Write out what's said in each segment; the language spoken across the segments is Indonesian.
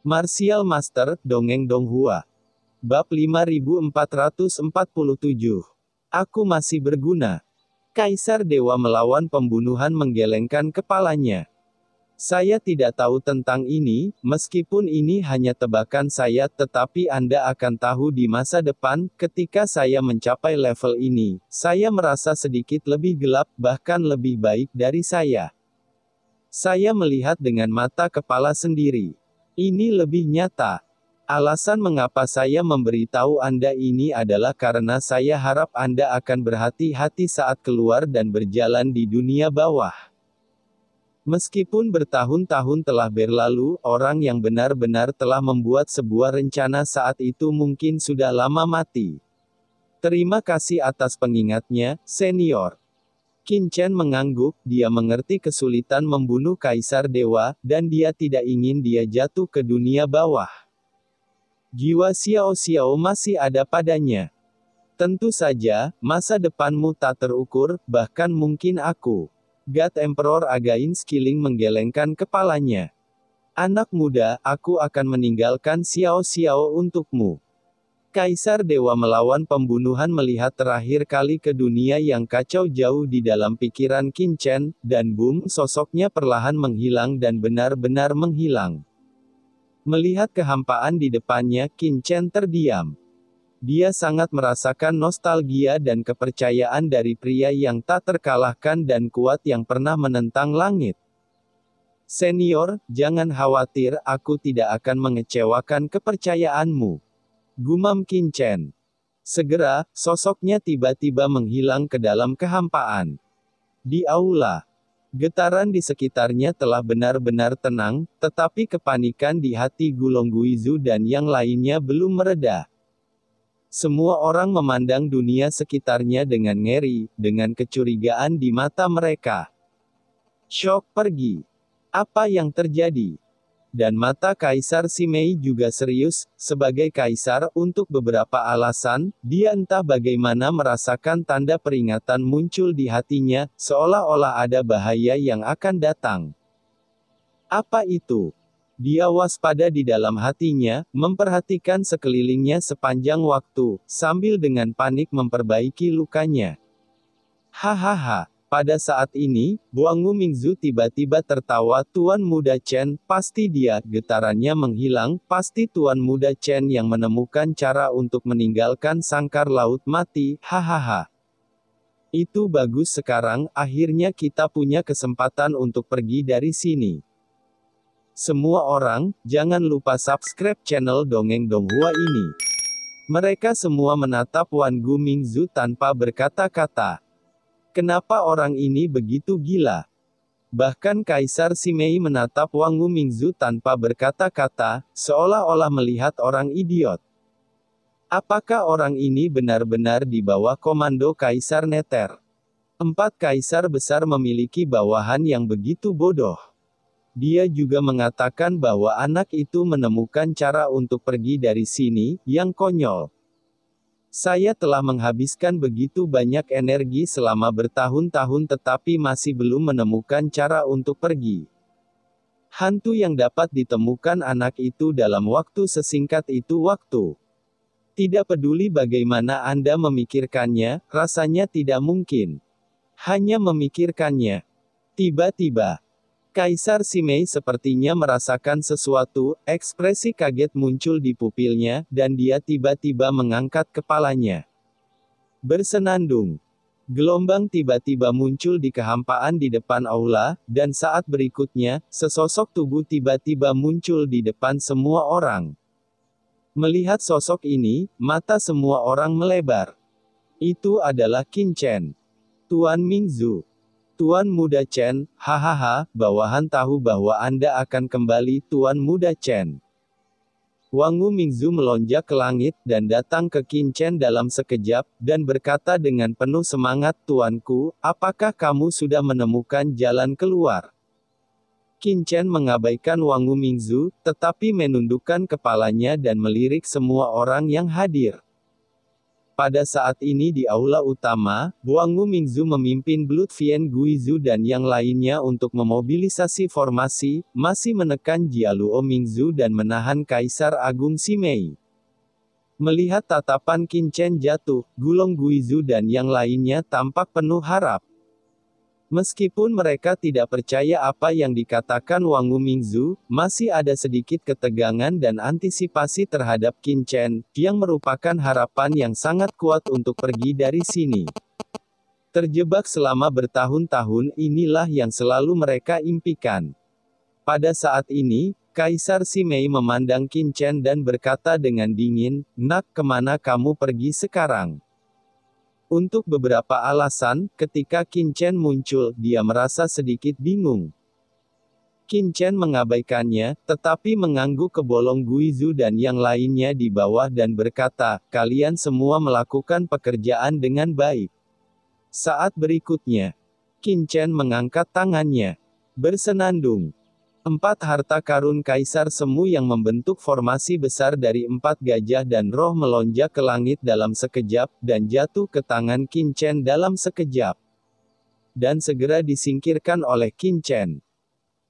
Martial Master, Dongeng Donghua. Bab 5447. Aku masih berguna. Kaisar Dewa melawan pembunuhan menggelengkan kepalanya. Saya tidak tahu tentang ini, meskipun ini hanya tebakan saya, tetapi Anda akan tahu di masa depan, ketika saya mencapai level ini, saya merasa sedikit lebih gelap, bahkan lebih baik dari saya. Saya melihat dengan mata kepala sendiri. Ini lebih nyata. Alasan mengapa saya memberitahu Anda ini adalah karena saya harap Anda akan berhati-hati saat keluar dan berjalan di dunia bawah. Meskipun bertahun-tahun telah berlalu, orang yang benar-benar telah membuat sebuah rencana saat itu mungkin sudah lama mati. Terima kasih atas pengingatnya, senior. Qin Chen mengangguk, dia mengerti kesulitan membunuh Kaisar Dewa, dan dia tidak ingin dia jatuh ke dunia bawah. Jiwa Xiao Xiao masih ada padanya. Tentu saja, masa depanmu tak terukur, bahkan mungkin aku. God Emperor Again Skilling menggelengkan kepalanya. Anak muda, aku akan meninggalkan Xiao Xiao untukmu. Kaisar Dewa melawan pembunuhan melihat terakhir kali ke dunia yang kacau jauh di dalam pikiran Qin Chen, dan boom, sosoknya perlahan menghilang dan benar-benar menghilang. Melihat kehampaan di depannya, Qin Chen terdiam. Dia sangat merasakan nostalgia dan kepercayaan dari pria yang tak terkalahkan dan kuat yang pernah menentang langit. Senior, jangan khawatir, aku tidak akan mengecewakan kepercayaanmu. Gumam Qin Chen. Segera, sosoknya tiba-tiba menghilang ke dalam kehampaan. Di aula, getaran di sekitarnya telah benar-benar tenang, tetapi kepanikan di hati Gulong Guizu dan yang lainnya belum mereda. Semua orang memandang dunia sekitarnya dengan ngeri, dengan kecurigaan di mata mereka. Syok pergi. Apa yang terjadi? Dan mata Kaisar Simei juga serius, sebagai kaisar, untuk beberapa alasan, dia entah bagaimana merasakan tanda peringatan muncul di hatinya, seolah-olah ada bahaya yang akan datang. Apa itu? Dia waspada di dalam hatinya, memperhatikan sekelilingnya sepanjang waktu, sambil dengan panik memperbaiki lukanya. Hahaha. Pada saat ini, Buangu Mingzu tiba-tiba tertawa. Tuan Muda Chen, pasti dia, getarannya menghilang, pasti Tuan Muda Chen yang menemukan cara untuk meninggalkan sangkar laut mati, hahaha. Itu bagus sekarang, akhirnya kita punya kesempatan untuk pergi dari sini. Semua orang, jangan lupa subscribe channel Dongeng Donghua ini. Mereka semua menatap Wan Gu Mingzu tanpa berkata-kata. Kenapa orang ini begitu gila? Bahkan Kaisar Simei menatap Wang Gu Mingzu tanpa berkata-kata, seolah-olah melihat orang idiot. Apakah orang ini benar-benar di bawah komando Kaisar Neter? 4 kaisar besar memiliki bawahan yang begitu bodoh. Dia juga mengatakan bahwa anak itu menemukan cara untuk pergi dari sini, yang konyol. Saya telah menghabiskan begitu banyak energi selama bertahun-tahun tetapi masih belum menemukan cara untuk pergi. Hantu yang dapat ditemukan anak itu dalam waktu sesingkat itu waktu. Tidak peduli bagaimana Anda memikirkannya, rasanya tidak mungkin. Hanya memikirkannya. Tiba-tiba, Kaisar Simei sepertinya merasakan sesuatu, ekspresi kaget muncul di pupilnya, dan dia tiba-tiba mengangkat kepalanya. Bersenandung. Gelombang tiba-tiba muncul di kehampaan di depan aula, dan saat berikutnya, sesosok tubuh tiba-tiba muncul di depan semua orang. Melihat sosok ini, mata semua orang melebar. Itu adalah Qin Chen. Tuan Mingzu. Tuan Muda Chen, hahaha, bawahan tahu bahwa Anda akan kembali, Tuan Muda Chen. Wang Gu Mingzu melonjak ke langit, dan datang ke Qin Chen dalam sekejap, dan berkata dengan penuh semangat, Tuanku, apakah kamu sudah menemukan jalan keluar? Qin Chen mengabaikan Wang Gu Mingzu, tetapi menundukkan kepalanya dan melirik semua orang yang hadir. Pada saat ini di aula utama, Wangu Mingzu memimpin Blood Vien Guizhu dan yang lainnya untuk memobilisasi formasi, masih menekan Jialuo Mingzu dan menahan Kaisar Agung Simei. Melihat tatapan Qin Chen jatuh, Gulong Guizhu dan yang lainnya tampak penuh harap. Meskipun mereka tidak percaya apa yang dikatakan Wangu Mingzu, masih ada sedikit ketegangan dan antisipasi terhadap Qin Chen, yang merupakan harapan yang sangat kuat untuk pergi dari sini. Terjebak selama bertahun-tahun inilah yang selalu mereka impikan. Pada saat ini, Kaisar Simei memandang Qin Chen dan berkata dengan dingin, "Nak, kemana kamu pergi sekarang?" Untuk beberapa alasan, ketika Qin Chen muncul, dia merasa sedikit bingung. Qin Chen mengabaikannya, tetapi mengangguk ke Bolong Guizhu dan yang lainnya di bawah dan berkata, "Kalian semua melakukan pekerjaan dengan baik." Saat berikutnya, Qin Chen mengangkat tangannya. Bersenandung. 4 harta karun Kaisar Semu yang membentuk formasi besar dari 4 gajah dan roh melonjak ke langit dalam sekejap, dan jatuh ke tangan Qin Chen dalam sekejap. Dan segera disingkirkan oleh Qin Chen.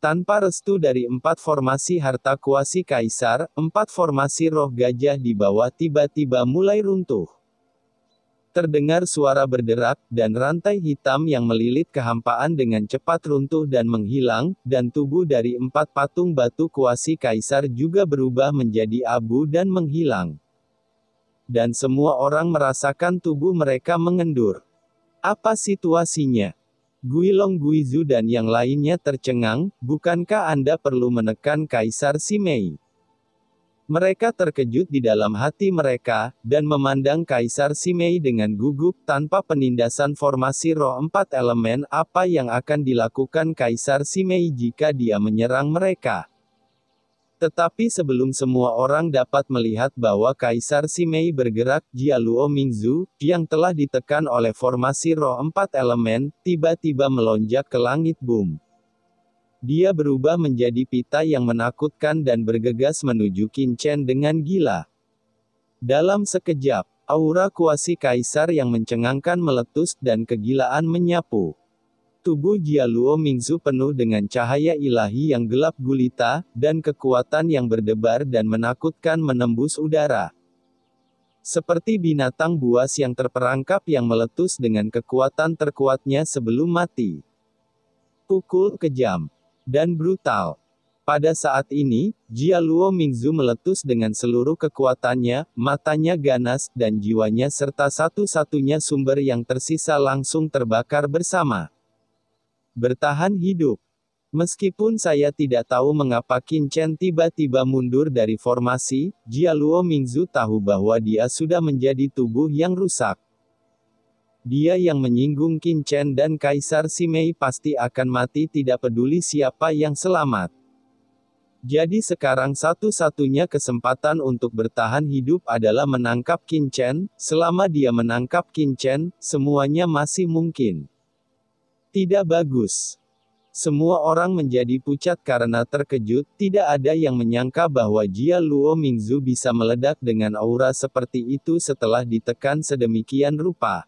Tanpa restu dari 4 formasi harta kuasi Kaisar, 4 formasi roh gajah di bawah tiba-tiba mulai runtuh. Terdengar suara berderak, dan rantai hitam yang melilit kehampaan dengan cepat runtuh dan menghilang, dan tubuh dari 4 patung batu kuasi Kaisar juga berubah menjadi abu dan menghilang. Dan semua orang merasakan tubuh mereka mengendur. Apa situasinya? Guilong Guizhu dan yang lainnya tercengang, bukankah Anda perlu menekan Kaisar Simei? Mereka terkejut di dalam hati mereka, dan memandang Kaisar Simei dengan gugup tanpa penindasan formasi roh 4 elemen. Apa yang akan dilakukan Kaisar Simei jika dia menyerang mereka? Tetapi sebelum semua orang dapat melihat bahwa Kaisar Simei bergerak, Jialuo Mingzu, yang telah ditekan oleh formasi roh 4 elemen, tiba-tiba melonjak ke langit boom. Dia berubah menjadi pita yang menakutkan dan bergegas menuju Qin Chen dengan gila. Dalam sekejap, aura kuasi Kaisar yang mencengangkan meletus dan kegilaan menyapu. Tubuh Jialuo Mingzu penuh dengan cahaya ilahi yang gelap gulita, dan kekuatan yang berdebar dan menakutkan menembus udara. Seperti binatang buas yang terperangkap yang meletus dengan kekuatan terkuatnya sebelum mati. Pukul kejam dan brutal. Pada saat ini, Jialuo Mingzu meletus dengan seluruh kekuatannya, matanya ganas, dan jiwanya serta satu-satunya sumber yang tersisa langsung terbakar bersama. Bertahan hidup. Meskipun saya tidak tahu mengapa Qin Chen tiba-tiba mundur dari formasi, Jialuo Mingzu tahu bahwa dia sudah menjadi tubuh yang rusak. Dia yang menyinggung Qin Chen dan Kaisar Simei pasti akan mati tidak peduli siapa yang selamat. Jadi sekarang satu-satunya kesempatan untuk bertahan hidup adalah menangkap Qin Chen. Selama dia menangkap Qin Chen, semuanya masih mungkin. Tidak bagus. Semua orang menjadi pucat karena terkejut, tidak ada yang menyangka bahwa Jialuo Mingzu bisa meledak dengan aura seperti itu setelah ditekan sedemikian rupa.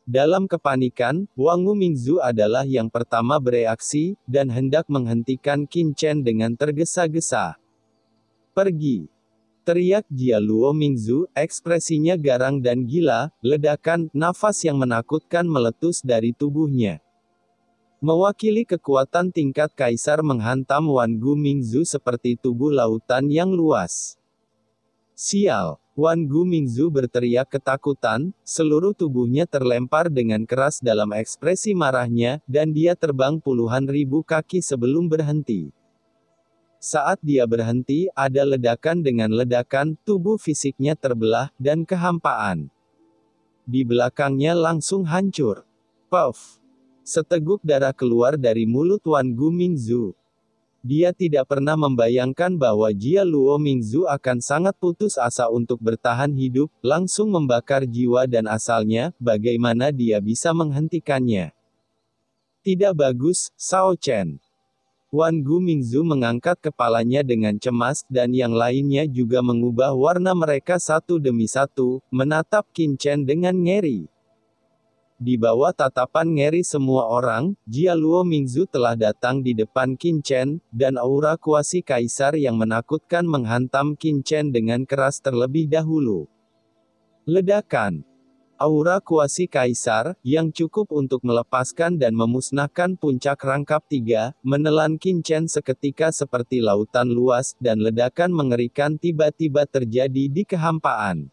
Dalam kepanikan, Wangu Mingzu adalah yang pertama bereaksi, dan hendak menghentikan Qin Chen dengan tergesa-gesa. "Pergi!" teriak Jialuo Mingzu, ekspresinya garang dan gila. Ledakan, nafas yang menakutkan meletus dari tubuhnya. Mewakili kekuatan tingkat Kaisar menghantam Wangu Mingzu seperti tubuh lautan yang luas. "Sial!" Wangu Mingzu berteriak ketakutan, seluruh tubuhnya terlempar dengan keras dalam ekspresi marahnya, dan dia terbang puluhan ribu kaki sebelum berhenti. Saat dia berhenti, ada ledakan dengan ledakan, tubuh fisiknya terbelah, dan kehampaan di belakangnya langsung hancur. Puff! Seteguk darah keluar dari mulut Wangu Mingzu. Dia tidak pernah membayangkan bahwa Jialuo Mingzu akan sangat putus asa untuk bertahan hidup, langsung membakar jiwa dan asalnya. Bagaimana dia bisa menghentikannya? Tidak bagus, Sao Chen. Wan Gu Mingzu mengangkat kepalanya dengan cemas, dan yang lainnya juga mengubah warna mereka satu demi satu, menatap Qin Chen dengan ngeri. Di bawah tatapan ngeri semua orang, Jia Luo Mingzu telah datang di depan Qin Chen, dan aura kuasi kaisar yang menakutkan menghantam Qin Chen dengan keras terlebih dahulu. Ledakan. Aura kuasi kaisar, yang cukup untuk melepaskan dan memusnahkan puncak rangkap tiga, menelan Qin Chen seketika seperti lautan luas, dan ledakan mengerikan tiba-tiba terjadi di kehampaan.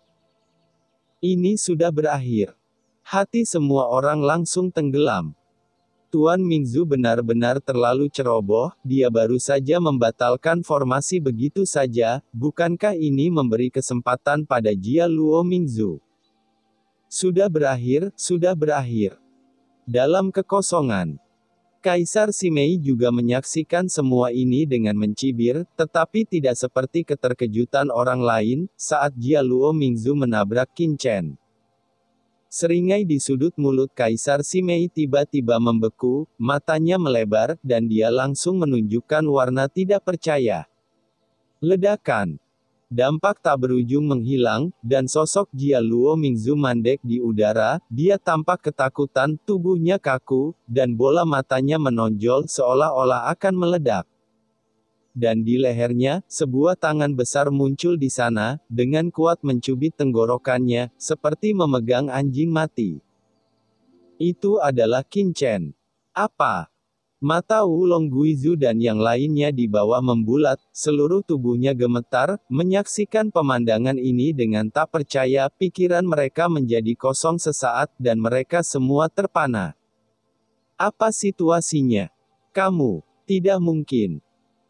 Ini sudah berakhir. Hati semua orang langsung tenggelam. Tuan Mingzu benar-benar terlalu ceroboh, dia baru saja membatalkan formasi begitu saja, bukankah ini memberi kesempatan pada Jia Luo Mingzu? Sudah berakhir, sudah berakhir. Dalam kekosongan, Kaisar Simei juga menyaksikan semua ini dengan mencibir, tetapi tidak seperti keterkejutan orang lain, saat Jia Luo Mingzu menabrak Qin Chen. Seringai di sudut mulut Kaisar Simei tiba-tiba membeku, matanya melebar, dan dia langsung menunjukkan warna tidak percaya. Ledakan. Dampak tak berujung menghilang, dan sosok Jia Luo Mingzu mandek di udara, dia tampak ketakutan, tubuhnya kaku, dan bola matanya menonjol seolah-olah akan meledak. Dan di lehernya, sebuah tangan besar muncul di sana, dengan kuat mencubit tenggorokannya, seperti memegang anjing mati. Itu adalah Qin Chen. Apa? Mata Wulong Guizu dan yang lainnya di bawah membulat, seluruh tubuhnya gemetar, menyaksikan pemandangan ini dengan tak percaya, pikiran mereka menjadi kosong sesaat, dan mereka semua terpana. Apa situasinya? Kamu? Tidak mungkin.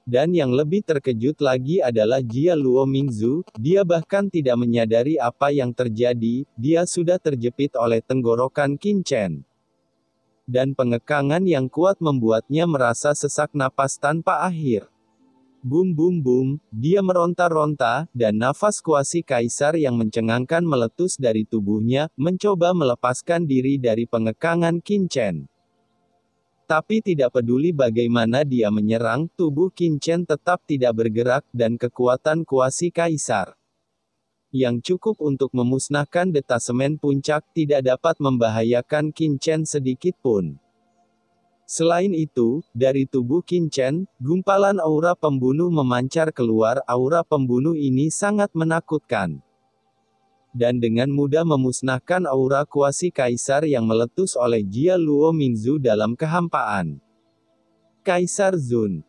Dan yang lebih terkejut lagi adalah Jia Luo Mingzu, dia bahkan tidak menyadari apa yang terjadi, dia sudah terjepit oleh tenggorokan Qin Chen. Dan pengekangan yang kuat membuatnya merasa sesak napas tanpa akhir. Bum bum bum, dia meronta-ronta, dan nafas kuasi kaisar yang mencengangkan meletus dari tubuhnya, mencoba melepaskan diri dari pengekangan Qin Chen. Tapi tidak peduli bagaimana dia menyerang, tubuh Qin Chen tetap tidak bergerak, dan kekuatan kuasi kaisar yang cukup untuk memusnahkan detasemen puncak tidak dapat membahayakan Qin Chen sedikit pun. Selain itu, dari tubuh Qin Chen, gumpalan aura pembunuh memancar keluar. Aura pembunuh ini sangat menakutkan. Dan dengan mudah memusnahkan aura kuasi kaisar yang meletus oleh Jia Luo Mingzu dalam kehampaan. Kaisar Zun.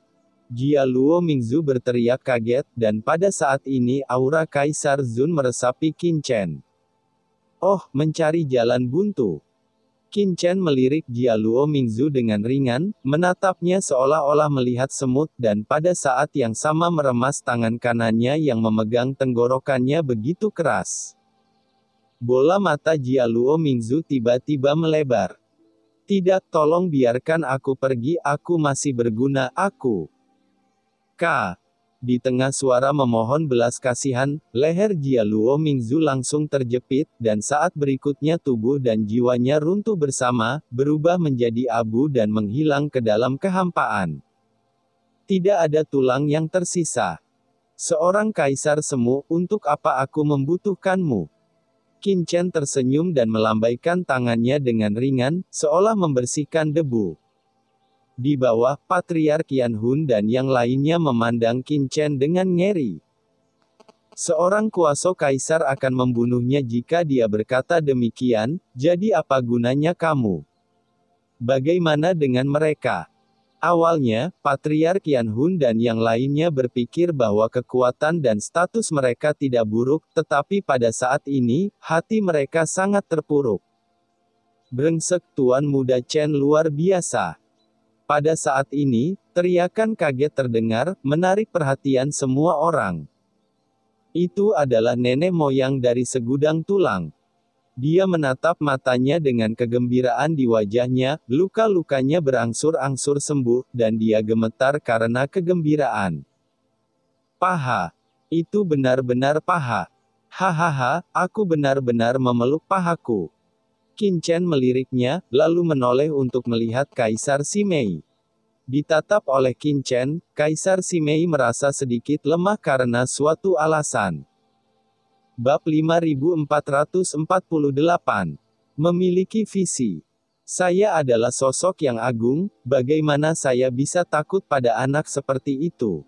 Jia Luo Mingzu berteriak kaget, dan pada saat ini aura Kaisar Zun meresapi Qin Chen. Oh, mencari jalan buntu. Qin Chen melirik Jia Luo Mingzu dengan ringan, menatapnya seolah-olah melihat semut, dan pada saat yang sama meremas tangan kanannya yang memegang tenggorokannya begitu keras. Bola mata Jia Luo Mingzu tiba-tiba melebar. Tidak, tolong biarkan aku pergi, aku masih berguna, aku. Di tengah suara memohon belas kasihan, leher Jia Luo Mingzu langsung terjepit, dan saat berikutnya tubuh dan jiwanya runtuh bersama, berubah menjadi abu dan menghilang ke dalam kehampaan. Tidak ada tulang yang tersisa. Seorang kaisar semu, untuk apa aku membutuhkanmu? Qin Chen tersenyum dan melambaikan tangannya dengan ringan, seolah membersihkan debu. Di bawah, Patriark Yan Hun dan yang lainnya memandang Qin Chen dengan ngeri. Seorang kuasa kaisar akan membunuhnya jika dia berkata demikian, jadi apa gunanya kamu? Bagaimana dengan mereka? Awalnya, Patriark Yan Hun dan yang lainnya berpikir bahwa kekuatan dan status mereka tidak buruk, tetapi pada saat ini, hati mereka sangat terpuruk. Brengsek, Tuan Muda Chen luar biasa. Pada saat ini, teriakan kaget terdengar, menarik perhatian semua orang. Itu adalah nenek moyang dari segudang tulang. Dia menatap matanya dengan kegembiraan di wajahnya, luka-lukanya berangsur-angsur sembuh, dan dia gemetar karena kegembiraan. Paha. Itu benar-benar paha. Hahaha, aku benar-benar memeluk pahaku. Qin Chen meliriknya, lalu menoleh untuk melihat Kaisar Simei. Ditatap oleh Qin Chen, Kaisar Simei merasa sedikit lemah karena suatu alasan. Bab 5448. Memiliki visi. Saya adalah sosok yang agung, bagaimana saya bisa takut pada anak seperti itu?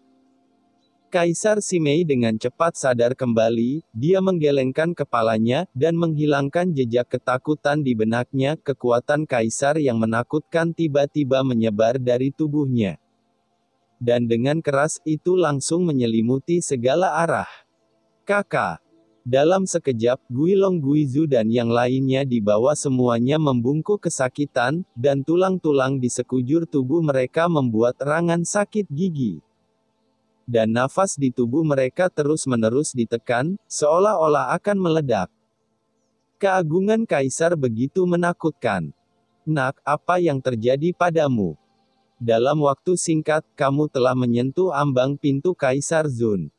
Kaisar Simei dengan cepat sadar kembali, dia menggelengkan kepalanya, dan menghilangkan jejak ketakutan di benaknya. Kekuatan kaisar yang menakutkan tiba-tiba menyebar dari tubuhnya. Dan dengan keras itu langsung menyelimuti segala arah. Kakak. Dalam sekejap, Guilong Guizu dan yang lainnya di bawah semuanya membungkuk kesakitan, dan tulang-tulang di sekujur tubuh mereka membuat erangan sakit gigi. Dan nafas di tubuh mereka terus-menerus ditekan, seolah-olah akan meledak. Keagungan kaisar begitu menakutkan. Nak, apa yang terjadi padamu? Dalam waktu singkat, kamu telah menyentuh ambang pintu Kaisar Zun.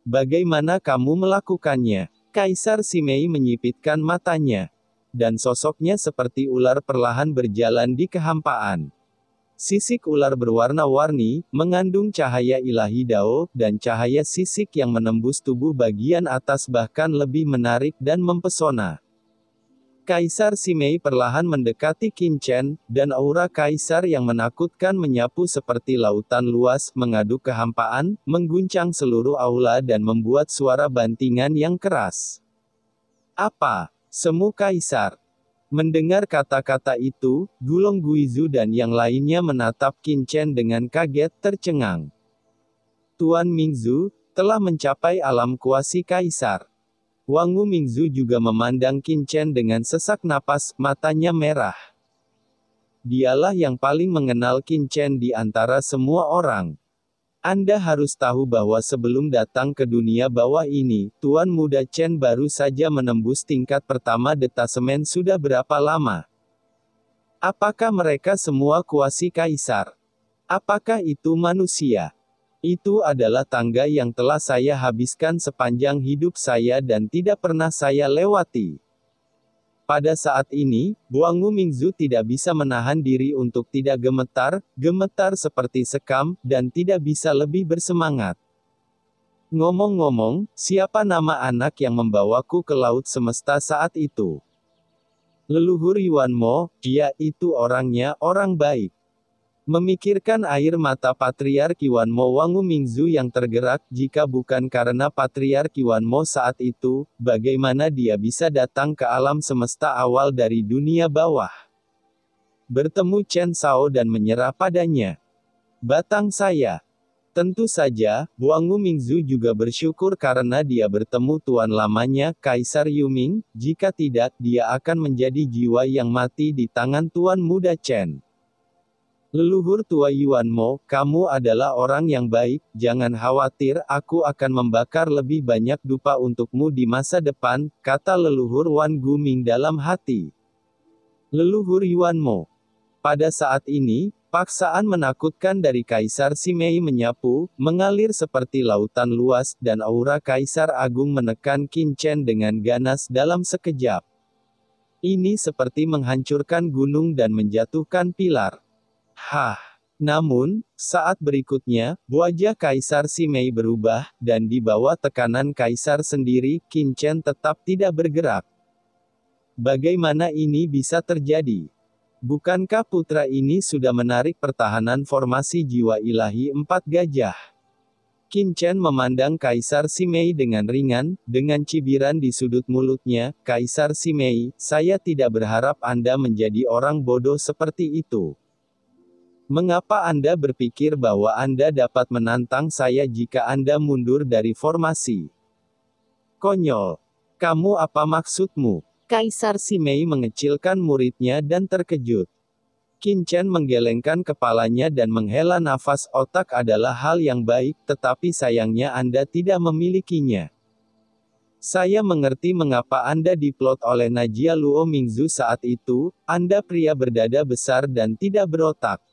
Bagaimana kamu melakukannya? Kaisar Simei menyipitkan matanya. Dan sosoknya seperti ular perlahan berjalan di kehampaan. Sisik ular berwarna-warni, mengandung cahaya ilahi Dao, dan cahaya sisik yang menembus tubuh bagian atas bahkan lebih menarik dan mempesona. Kaisar Simei perlahan mendekati Qin Chen, dan aura kaisar yang menakutkan menyapu seperti lautan luas, mengaduk kehampaan, mengguncang seluruh aula dan membuat suara bantingan yang keras. Apa? Semu kaisar. Mendengar kata-kata itu, Gulong Guizu dan yang lainnya menatap Qin Chen dengan kaget tercengang. Tuan Mingzu telah mencapai alam kuasi kaisar. Wangu Mingzu juga memandang Qin Chen dengan sesak napas, matanya merah. Dialah yang paling mengenal Qin Chen di antara semua orang. Anda harus tahu bahwa sebelum datang ke dunia bawah ini, Tuan Muda Chen baru saja menembus tingkat pertama detasemen. Sudah berapa lama? Apakah mereka semua kuasi kaisar? Apakah itu manusia? Itu adalah tangga yang telah saya habiskan sepanjang hidup saya dan tidak pernah saya lewati. Pada saat ini, Wangu Mingzu tidak bisa menahan diri untuk tidak gemetar seperti sekam, dan tidak bisa lebih bersemangat. Ngomong-ngomong, siapa nama anak yang membawaku ke laut semesta saat itu? Leluhur Yuan Mo, dia itu orangnya, orang baik. Memikirkan air mata Patriark Yuan Mo, Wangu Mingzu yang tergerak. Jika bukan karena Patriark Yuan Mo saat itu, bagaimana dia bisa datang ke alam semesta awal dari dunia bawah? Bertemu Chen Shao dan menyerah padanya. Batang saya. Tentu saja, Wangu Mingzu juga bersyukur karena dia bertemu tuan lamanya, Kaisar Yuming. Jika tidak, dia akan menjadi jiwa yang mati di tangan Tuan Muda Chen. Leluhur tua Yuan Mo, kamu adalah orang yang baik, jangan khawatir, aku akan membakar lebih banyak dupa untukmu di masa depan, kata leluhur Wan Guming dalam hati. Leluhur Yuan Mo. Pada saat ini, paksaan menakutkan dari Kaisar Simei menyapu, mengalir seperti lautan luas, dan aura Kaisar Agung menekan Qin Chen dengan ganas dalam sekejap. Ini seperti menghancurkan gunung dan menjatuhkan pilar. Namun, saat berikutnya, wajah Kaisar Simei berubah, dan di bawah tekanan Kaisar sendiri, Qin Chen tetap tidak bergerak. Bagaimana ini bisa terjadi? Bukankah putra ini sudah menarik pertahanan formasi jiwa ilahi 4 gajah? Qin Chen memandang Kaisar Simei dengan ringan, dengan cibiran di sudut mulutnya. Kaisar Simei, saya tidak berharap Anda menjadi orang bodoh seperti itu. Mengapa Anda berpikir bahwa Anda dapat menantang saya jika Anda mundur dari formasi? Konyol. Kamu apa maksudmu? Kaisar Simei mengecilkan muridnya dan terkejut. Qin Chen menggelengkan kepalanya dan menghela nafas. Otak adalah hal yang baik, tetapi sayangnya Anda tidak memilikinya. Saya mengerti mengapa Anda diplot oleh Najia Luo Mingzu saat itu. Anda pria berdada besar dan tidak berotak.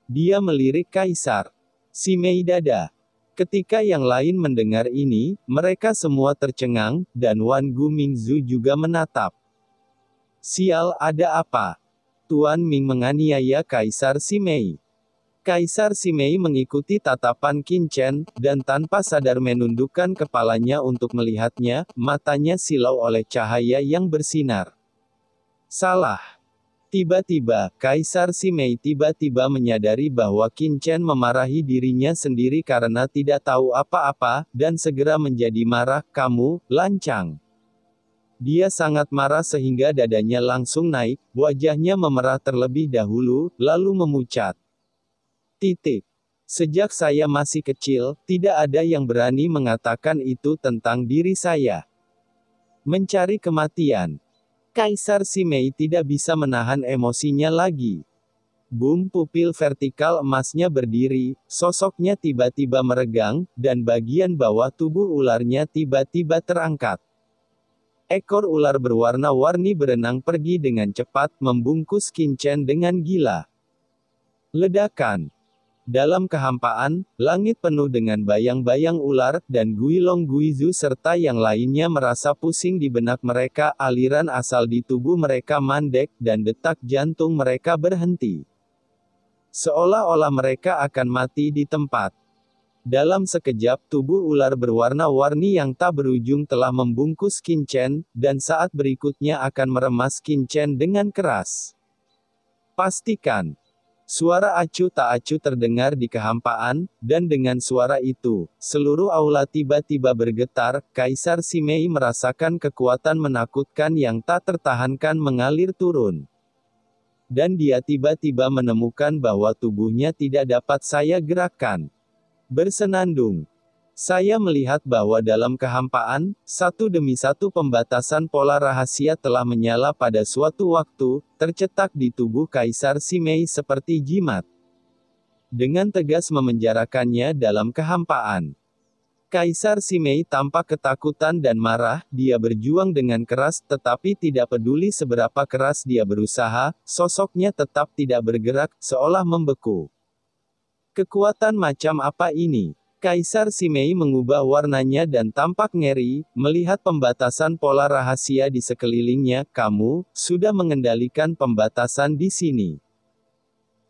Dia melirik Kaisar Simei dada. Ketika yang lain mendengar ini, mereka semua tercengang, dan Wan Gu Mingzu juga menatap. Sial, ada apa? Tuan Ming menganiaya Kaisar Simei. Kaisar Simei mengikuti tatapan Qin Chen, dan tanpa sadar menundukkan kepalanya untuk melihatnya, matanya silau oleh cahaya yang bersinar. Salah. Tiba-tiba, Kaisar Simei tiba-tiba menyadari bahwa Qin Chen memarahi dirinya sendiri karena tidak tahu apa-apa, dan segera menjadi marah, "Kamu, lancang." Dia sangat marah sehingga dadanya langsung naik, wajahnya memerah terlebih dahulu, lalu memucat. Sejak saya masih kecil, tidak ada yang berani mengatakan itu tentang diri saya. Mencari kematian. Kaisar Simei tidak bisa menahan emosinya lagi. Boom, pupil vertikal emasnya berdiri, sosoknya tiba-tiba meregang, dan bagian bawah tubuh ularnya tiba-tiba terangkat. Ekor ular berwarna-warni berenang pergi dengan cepat, membungkus Qin Chen dengan gila. Ledakan. Dalam kehampaan, langit penuh dengan bayang-bayang ular, dan Guilong Guizu serta yang lainnya merasa pusing di benak mereka, aliran asal di tubuh mereka mandek, dan detak jantung mereka berhenti. Seolah-olah mereka akan mati di tempat. Dalam sekejap, tubuh ular berwarna-warni yang tak berujung telah membungkus Qin Chen, dan saat berikutnya akan meremas Qin Chen dengan keras. Pastikan. Suara acuh tak acuh terdengar di kehampaan, dan dengan suara itu, seluruh aula tiba-tiba bergetar. Kaisar Simei merasakan kekuatan menakutkan yang tak tertahankan mengalir turun. Dan dia tiba-tiba menemukan bahwa tubuhnya tidak dapat saya gerakkan. Bersenandung. Saya melihat bahwa dalam kehampaan, satu demi satu pembatasan pola rahasia telah menyala pada suatu waktu, tercetak di tubuh Kaisar Simei seperti jimat. Dengan tegas memenjarakannya dalam kehampaan. Kaisar Simei tampak ketakutan dan marah, dia berjuang dengan keras, tetapi tidak peduli seberapa keras dia berusaha, sosoknya tetap tidak bergerak, seolah membeku. Kekuatan macam apa ini? Kaisar Simei mengubah warnanya dan tampak ngeri, melihat pembatasan pola rahasia di sekelilingnya. "Kamu sudah mengendalikan pembatasan di sini.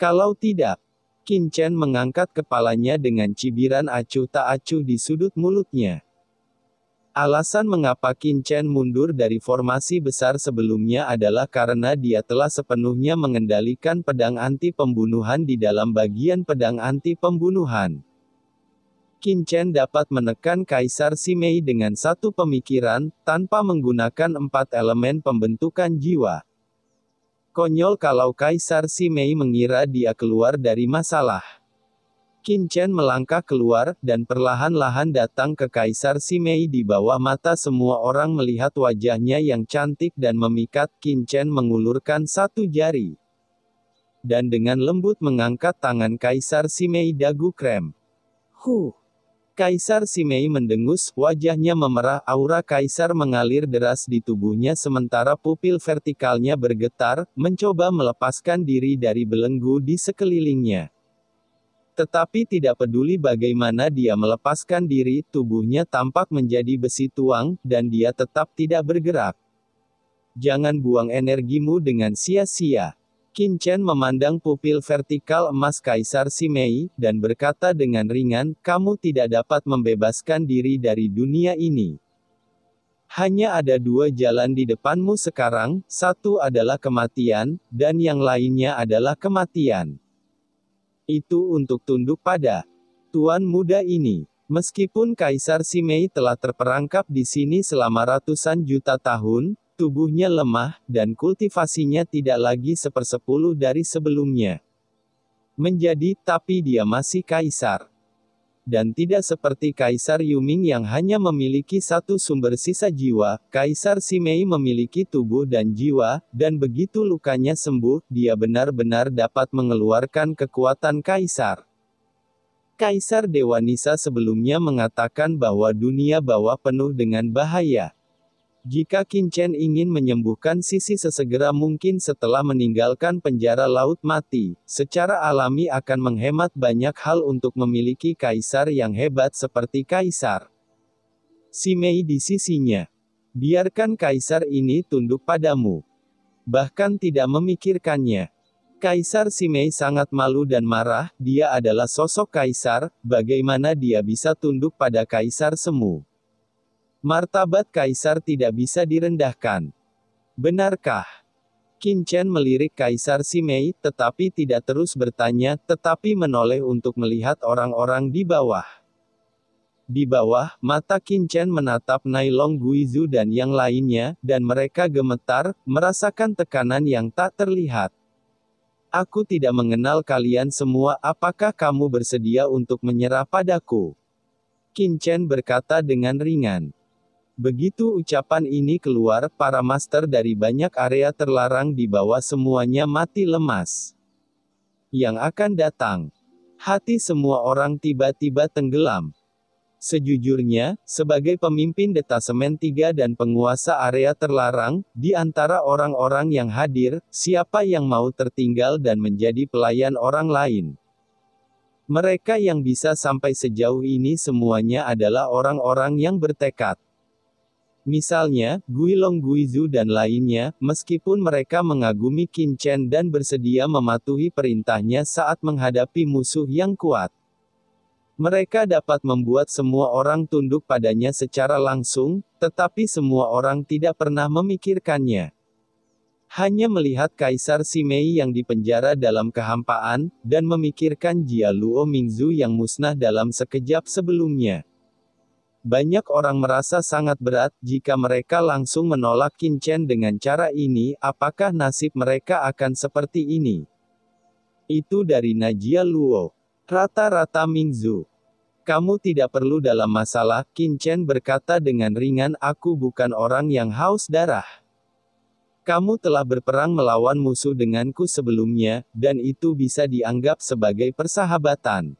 Kalau tidak." Qin Chen mengangkat kepalanya dengan cibiran acuh tak acuh di sudut mulutnya. Alasan mengapa Qin Chen mundur dari formasi besar sebelumnya adalah karena dia telah sepenuhnya mengendalikan pedang anti pembunuhan di dalam bagian pedang anti pembunuhan. Qin Chen dapat menekan Kaisar Simei dengan satu pemikiran, tanpa menggunakan 4 elemen pembentukan jiwa. Konyol kalau Kaisar Simei mengira dia keluar dari masalah. Qin Chen melangkah keluar, dan perlahan-lahan datang ke Kaisar Simei di bawah mata semua orang melihat wajahnya yang cantik dan memikat. Qin Chen mengulurkan satu jari. Dan dengan lembut mengangkat tangan Kaisar Simei dagu krem. Kaisar Simei mendengus, wajahnya memerah, aura kaisar mengalir deras di tubuhnya sementara pupil vertikalnya bergetar, mencoba melepaskan diri dari belenggu di sekelilingnya. Tetapi tidak peduli bagaimana dia melepaskan diri, tubuhnya tampak menjadi besi tuang, dan dia tetap tidak bergerak. "Jangan buang energimu dengan sia-sia." Qin Chen memandang pupil vertikal emas Kaisar Simei, dan berkata dengan ringan, "Kamu tidak dapat membebaskan diri dari dunia ini. Hanya ada 2 jalan di depanmu sekarang, satu adalah kematian, dan yang lainnya adalah kematian. Itu untuk tunduk pada Tuan muda ini." Meskipun Kaisar Simei telah terperangkap di sini selama ratusan juta tahun, tubuhnya lemah, dan kultivasinya tidak lagi 1/10 dari sebelumnya. Tapi dia masih kaisar. Dan tidak seperti Kaisar Yuming yang hanya memiliki satu sumber sisa jiwa, Kaisar Simei memiliki tubuh dan jiwa, dan begitu lukanya sembuh, dia benar-benar dapat mengeluarkan kekuatan kaisar. Kaisar Dewa Nisa sebelumnya mengatakan bahwa dunia bawah penuh dengan bahaya. Jika Qin Chen ingin menyembuhkan sisi sesegera mungkin setelah meninggalkan penjara laut mati, secara alami akan menghemat banyak hal untuk memiliki kaisar yang hebat seperti Kaisar Simei di sisinya. Biarkan kaisar ini tunduk padamu. Bahkan tidak memikirkannya. Kaisar Simei sangat malu dan marah, dia adalah sosok kaisar, bagaimana dia bisa tunduk pada Kaisar Semu? Martabat kaisar tidak bisa direndahkan. Benarkah? Qin Chen melirik Kaisar Simei, tetapi tidak terus bertanya, tetapi menoleh untuk melihat orang-orang di bawah. Di bawah, mata Qin Chen menatap Nailong Guizhu dan yang lainnya, dan mereka gemetar, merasakan tekanan yang tak terlihat. Aku tidak mengenal kalian semua, apakah kamu bersedia untuk menyerah padaku? Qin Chen berkata dengan ringan. Begitu ucapan ini keluar, para master dari banyak area terlarang di bawah semuanya mati lemas. Yang akan datang. Hati semua orang tiba-tiba tenggelam. Sejujurnya, sebagai pemimpin detasemen 3 dan penguasa area terlarang, di antara orang-orang yang hadir, siapa yang mau tertinggal dan menjadi pelayan orang lain? Mereka yang bisa sampai sejauh ini semuanya adalah orang-orang yang bertekad. Misalnya, Guilong Guizhu dan lainnya, meskipun mereka mengagumi Qin Chen dan bersedia mematuhi perintahnya saat menghadapi musuh yang kuat. Mereka dapat membuat semua orang tunduk padanya secara langsung, tetapi semua orang tidak pernah memikirkannya. Hanya melihat Kaisar Simei yang dipenjara dalam kehampaan, dan memikirkan Jia Luo Mingzu yang musnah dalam sekejap sebelumnya. Banyak orang merasa sangat berat, jika mereka langsung menolak Qin Chen dengan cara ini, apakah nasib mereka akan seperti ini? Itu dari Najia Luo. Rata-rata Mingzu. Kamu tidak perlu dalam masalah, Qin Chen berkata dengan ringan, aku bukan orang yang haus darah. Kamu telah berperang melawan musuh denganku sebelumnya, dan itu bisa dianggap sebagai persahabatan.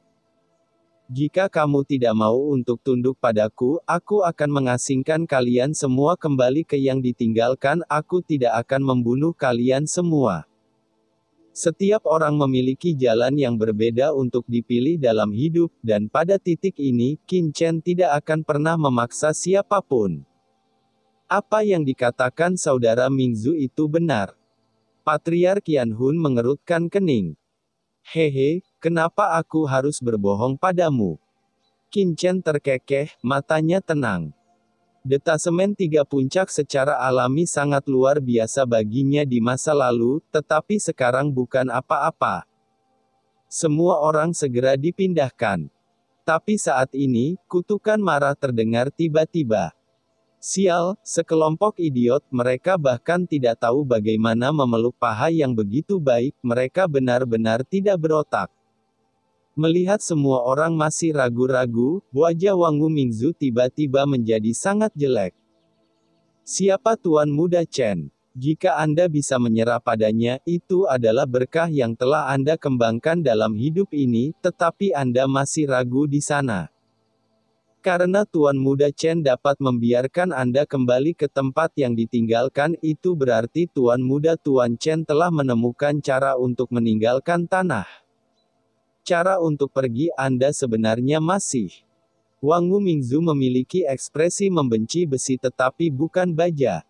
Jika kamu tidak mau untuk tunduk padaku, aku akan mengasingkan kalian semua kembali ke yang ditinggalkan, aku tidak akan membunuh kalian semua. Setiap orang memiliki jalan yang berbeda untuk dipilih dalam hidup, dan pada titik ini, Qin Chen tidak akan pernah memaksa siapapun. Apa yang dikatakan saudara Mingzu itu benar. Patriark Yan Hun mengerutkan kening. Hehe, kenapa aku harus berbohong padamu? Qin Chen terkekeh, matanya tenang. Detasemen 3 puncak secara alami sangat luar biasa baginya di masa lalu, tetapi sekarang bukan apa-apa. Semua orang segera dipindahkan. Tapi saat ini, kutukan marah terdengar tiba-tiba. Sial, sekelompok idiot, mereka bahkan tidak tahu bagaimana memeluk paha yang begitu baik, mereka benar-benar tidak berotak. Melihat semua orang masih ragu-ragu, wajah Wangu Mingzu tiba-tiba menjadi sangat jelek. Siapa Tuan Muda Chen? Jika Anda bisa menyerah padanya, itu adalah berkah yang telah Anda kembangkan dalam hidup ini, tetapi Anda masih ragu di sana. Karena Tuan Muda Chen dapat membiarkan Anda kembali ke tempat yang ditinggalkan, itu berarti Tuan Muda Tuan Chen telah menemukan cara untuk meninggalkan tanah. Cara untuk pergi Anda sebenarnya masih. Wangu Mingzu memiliki ekspresi membenci besi tetapi bukan baja.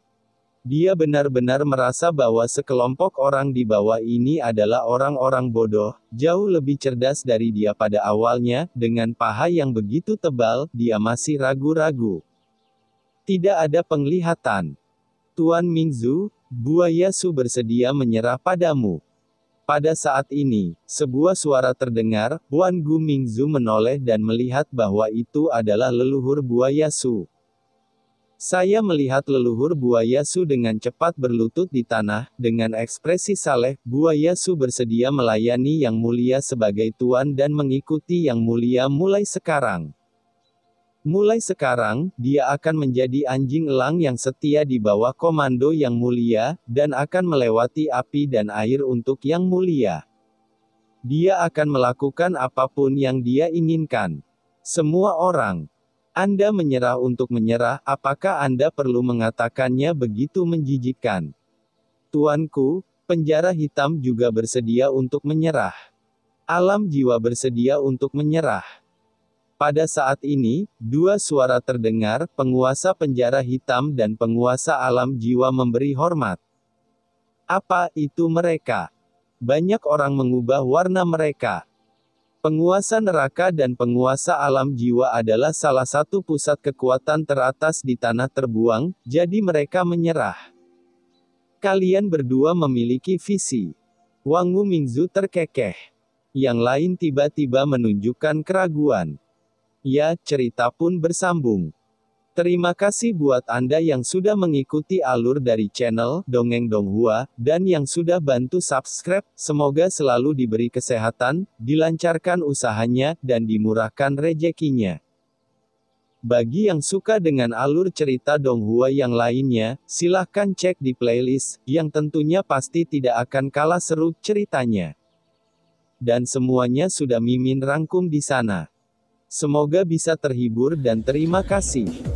Dia benar-benar merasa bahwa sekelompok orang di bawah ini adalah orang-orang bodoh, jauh lebih cerdas dari dia pada awalnya, dengan paha yang begitu tebal, dia masih ragu-ragu. Tidak ada penglihatan. Tuan Mingzu, buaya Su bersedia menyerah padamu. Pada saat ini, sebuah suara terdengar, Wan Gu Mingzu menoleh dan melihat bahwa itu adalah leluhur buaya Su. Saya melihat leluhur buaya Su dengan cepat berlutut di tanah, dengan ekspresi saleh, buaya Su bersedia melayani yang mulia sebagai tuan dan mengikuti yang mulia mulai sekarang. Mulai sekarang, dia akan menjadi anjing elang yang setia di bawah komando yang mulia, dan akan melewati api dan air untuk yang mulia. Dia akan melakukan apapun yang dia inginkan. Semua orang. Anda menyerah untuk menyerah, apakah Anda perlu mengatakannya begitu menjijikkan? Tuanku, penjara hitam juga bersedia untuk menyerah. Alam jiwa bersedia untuk menyerah. Pada saat ini, dua suara terdengar, penguasa penjara hitam dan penguasa alam jiwa memberi hormat. Apa itu mereka? banyak orang mengubah warna mereka. Penguasa neraka dan penguasa alam jiwa adalah salah satu pusat kekuatan teratas di tanah terbuang, jadi mereka menyerah. Kalian berdua memiliki visi. Wangu Mingzu terkekeh. Yang lain tiba-tiba menunjukkan keraguan. Ya, cerita pun bersambung. Terima kasih buat Anda yang sudah mengikuti alur dari channel Dongeng Donghua, dan yang sudah bantu subscribe. Semoga selalu diberi kesehatan, dilancarkan usahanya, dan dimurahkan rezekinya. Bagi yang suka dengan alur cerita Donghua yang lainnya, silahkan cek di playlist, yang tentunya pasti tidak akan kalah seru ceritanya. Dan semuanya sudah Mimin rangkum di sana. Semoga bisa terhibur dan terima kasih.